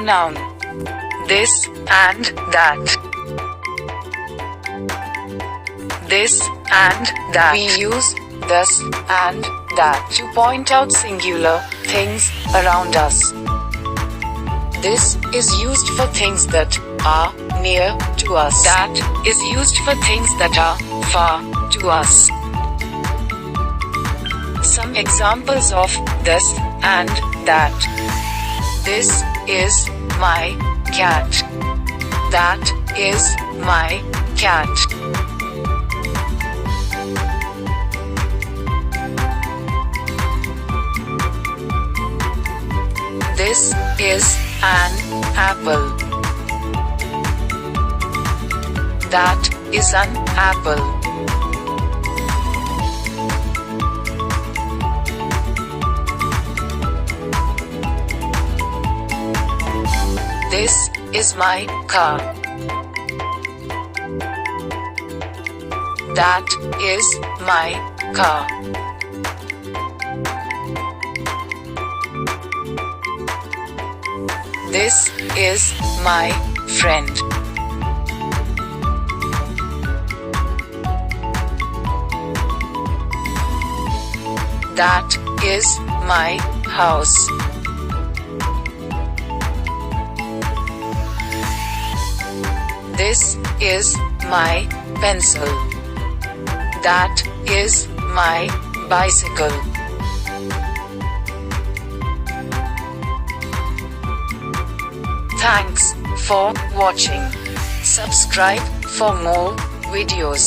pronoun. This and that. This and that. We use this and that to point out singular things around us. This is used for things that are near to us. That is used for things that are far to us. Some examples of this and that. This is my cat. That is my cat. This is an apple. That is an apple. This is my car. That is my car. This is my friend. That is my house. This is my pencil. That is my bicycle. Thanks for watching. Subscribe for more videos.